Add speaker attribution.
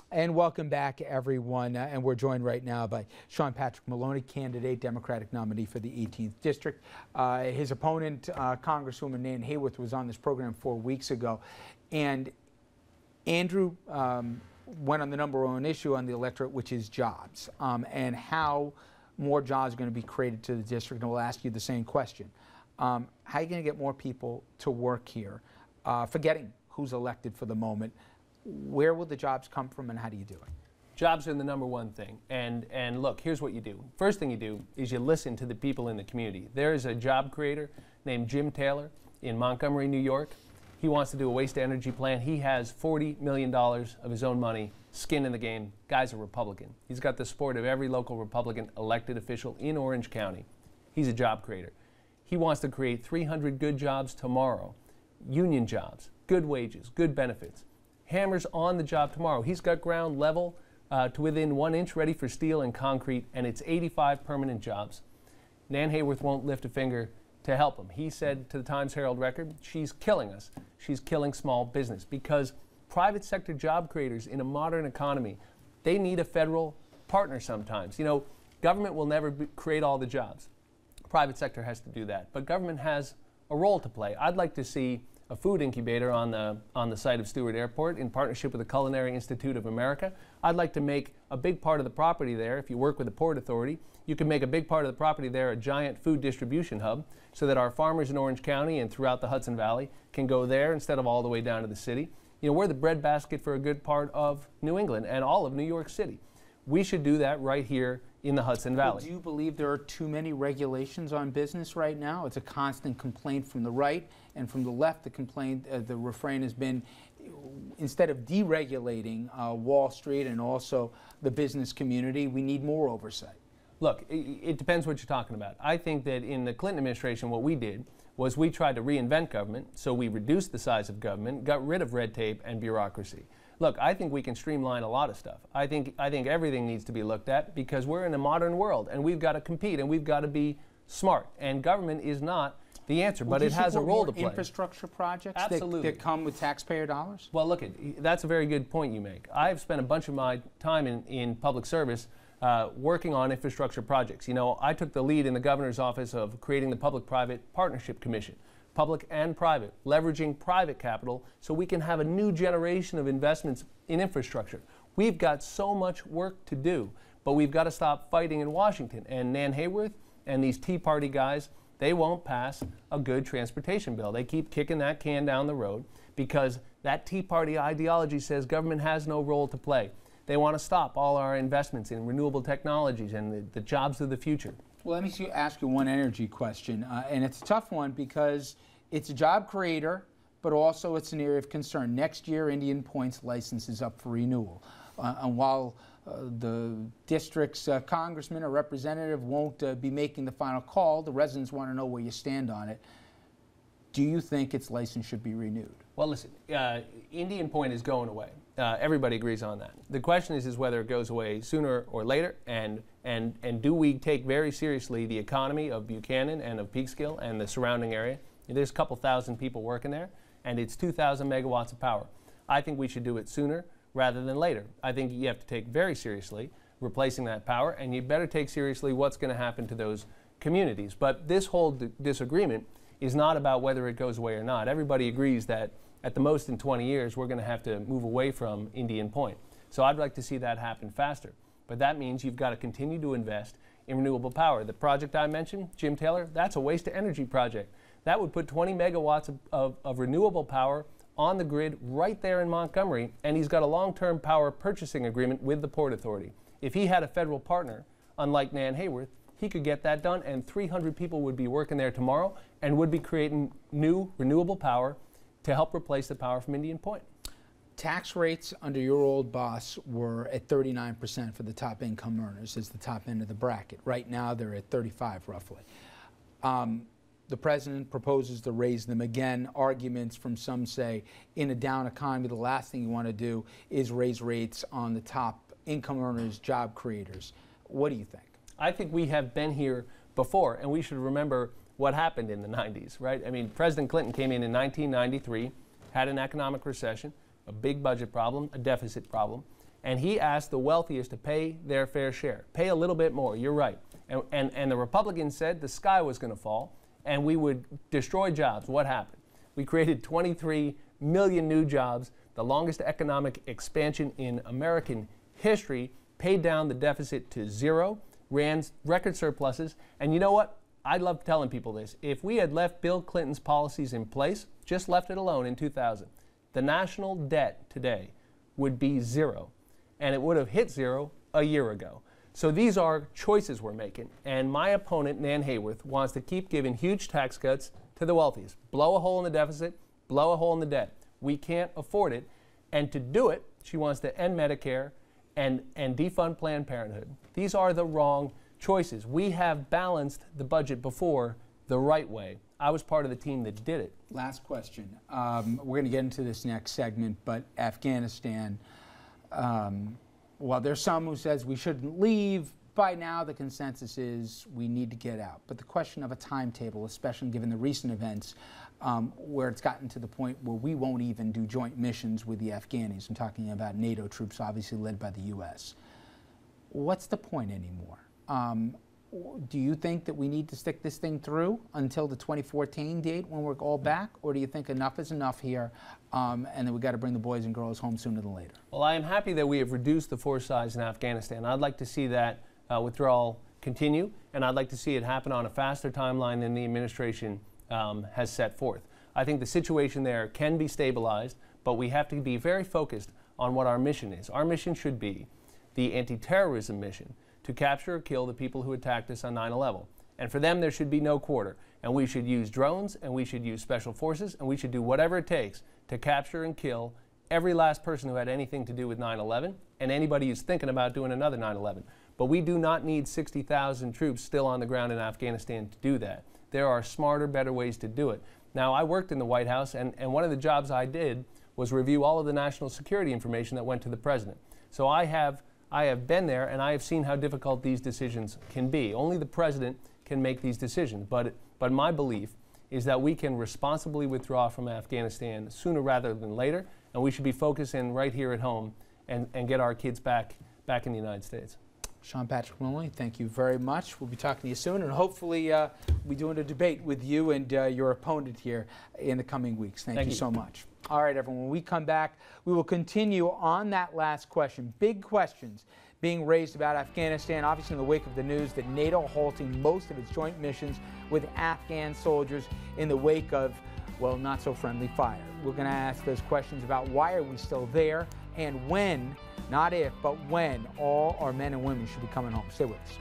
Speaker 1: And welcome back, everyone. And we're joined right now by Sean Patrick Maloney, candidate, Democratic nominee for the 18th District. His opponent, Congresswoman Nan Hayworth, was on this program 4 weeks ago. And Andrew went on the number one issue on the electorate, which is jobs, and how more jobs are going to be created to the district. And we'll ask you the same question. How are you going to get more people to work here? Forgetting who's elected for the moment. Where will the jobs come from, and how do you do it?
Speaker 2: Jobs are the number one thing. And look, here's what you do. First thing you do is you listen to the people in the community. There is a job creator named Jim Taylor in Montgomery, New York. He wants to do a waste-to-energy plant. He has $40 million of his own money, skin in the game. Guy's a Republican. He's got the support of every local Republican elected official in Orange County. He's a job creator. He wants to create 300 good jobs tomorrow, union jobs, good wages, good benefits. Hammers on the job tomorrow. He's got ground level to within 1 inch ready for steel and concrete, and it's 85 permanent jobs. Nan Hayworth won't lift a finger to help him. He said to the Times-Herald Record, she's killing us. She's killing small business because private sector job creators in a modern economy, they need a federal partner sometimes. You know, government will never create all the jobs. Private sector has to do that, but government has a role to play. I'd like to see a food incubator on the site of Stewart Airport in partnership with the Culinary Institute of America. I'd like to make a big part of the property there, if you work with the Port Authority, you can make a big part of the property there a giant food distribution hub so that our farmers in Orange County and throughout the Hudson Valley can go there instead of all the way down to the city. You know, we're the breadbasket for a good part of New England and all of New York City. We should do that right here in the Hudson Valley.
Speaker 1: Well, do you believe there are too many regulations on business right now? It's a constant complaint from the right and from the left. The refrain has been, instead of deregulating Wall Street and also the business community, we need more oversight.
Speaker 2: Look, it depends what you're talking about. I think that in the Clinton administration, what we did was we tried to reinvent government, so we reduced the size of government, got rid of red tape and bureaucracy. Look, I think we can streamline a lot of stuff. I think everything needs to be looked at because we're in a modern world and we've got to compete and we've got to be smart. And government is not the answer, but it has a role to play.
Speaker 1: Infrastructure projects
Speaker 2: Absolutely.
Speaker 1: that come with taxpayer dollars?
Speaker 2: Well, look, that's a very good point you make. I've spent a bunch of my time in public service working on infrastructure projects. You know, I took the lead in the governor's office of creating the Public-Private Partnership Commission. Public and private, leveraging private capital so we can have a new generation of investments in infrastructure. We've got so much work to do, but we've got to stop fighting in Washington. And Nan Hayworth and these Tea Party guys, they won't pass a good transportation bill. They keep kicking that can down the road because that Tea Party ideology says government has no role to play. They want to stop all our investments in renewable technologies and the jobs of the future.
Speaker 1: Well, let me ask you one energy question, and it's a tough one because it's a job creator, but also it's an area of concern. Next year, Indian Point's license is up for renewal. And while the district's congressman or representative won't be making the final call, the residents want to know where you stand on it. Do you think its license should be renewed?
Speaker 2: Well, listen, Indian Point is going away. Everybody agrees on that. The question is whether it goes away sooner or later, and do we take very seriously the economy of Buchanan and of Peekskill and the surrounding area? There's a couple thousand people working there, and it's 2,000 megawatts of power. I think we should do it sooner rather than later. I think you have to take very seriously replacing that power, and you better take seriously what's going to happen to those communities. But this whole disagreement is not about whether it goes away or not. Everybody agrees that at the most in 20 years, we're going to have to move away from Indian Point. So I'd like to see that happen faster. But that means you've got to continue to invest in renewable power. The project I mentioned, Jim Taylor, that's a waste-to-energy project. That would put 20 megawatts of renewable power on the grid right there in Montgomery, and he's got a long-term power purchasing agreement with the Port Authority. If he had a federal partner, unlike Nan Hayworth, he could get that done, and 300 people would be working there tomorrow and would be creating new renewable power to help replace the power from Indian Point.
Speaker 1: Tax rates under your old boss were at 39% for the top income earners as the top end of the bracket. Right now, they're at 35 roughly. The president proposes to raise them again. Arguments from some say in a down economy, the last thing you want to do is raise rates on the top income earners, job creators. What do you think?
Speaker 2: I think we have been here before, and we should remember what happened in the 90s, right? I mean, President Clinton came in 1993, had an economic recession, a big budget problem, a deficit problem, And he asked the wealthiest to pay their fair share, pay a little bit more, you're right. And the Republicans said the sky was going to fall and we would destroy jobs. What happened? We created 23 million new jobs, the longest economic expansion in American history, paid down the deficit to zero, ran record surpluses. And you know what? I love telling people this. If we had left Bill Clinton's policies in place, just left it alone in 2000, the national debt today would be zero. And it would have hit zero a year ago. So these are choices we're making. And my opponent, Nan Hayworth, wants to keep giving huge tax cuts to the wealthiest. Blow a hole in the deficit, blow a hole in the debt. We can't afford it. And to do it, she wants to end Medicare and defund Planned Parenthood. These are the wrong choices. We have balanced the budget before the right way. I was part of the team that did it.
Speaker 1: Last question. We're going to get into this next segment, but Afghanistan, well, there's some who says we shouldn't leave. By now, the consensus is we need to get out. But the question of a timetable, especially given the recent events, where it's gotten to the point where we won't even do joint missions with the Afghanis. I'm talking about NATO troops, obviously led by the U.S. What's the point anymore? Do you think that we need to stick this thing through until the 2014 date when we're all back? Or do you think enough is enough here and that we've got to bring the boys and girls home sooner than later?
Speaker 2: Well, I am happy that we have reduced the force size in Afghanistan. I'd like to see that withdrawal continue, and I'd like to see it happen on a faster timeline than the administration has set forth. I think the situation there can be stabilized, but we have to be very focused on what our mission is. Our mission should be the anti-terrorism mission, to capture or kill the people who attacked us on 9/11. And for them, there should be no quarter. And we should use drones, and we should use special forces, and we should do whatever it takes to capture and kill every last person who had anything to do with 9/11 and anybody who's thinking about doing another 9/11. But we do not need 60,000 troops still on the ground in Afghanistan to do that. There are smarter, better ways to do it. Now, I worked in the White House, and one of the jobs I did was review all of the national security information that went to the president. So I have been there, and I have seen how difficult these decisions can be. Only the president can make these decisions. But my belief is that we can responsibly withdraw from Afghanistan sooner rather than later, and we should be focusing right here at home and get our kids back in the United States.
Speaker 1: Sean Patrick Maloney, thank you very much. We'll be talking to you soon, and hopefully we'll be doing a debate with you and your opponent here in the coming weeks. Thank you so much. All right, everyone, when we come back, we will continue on that last question. Big questions being raised about Afghanistan, obviously in the wake of the news that NATO halting most of its joint missions with Afghan soldiers in the wake of, well, not so friendly fire. We're going to ask those questions about why are we still there and when, not if, but when all our men and women should be coming home. Stay with us.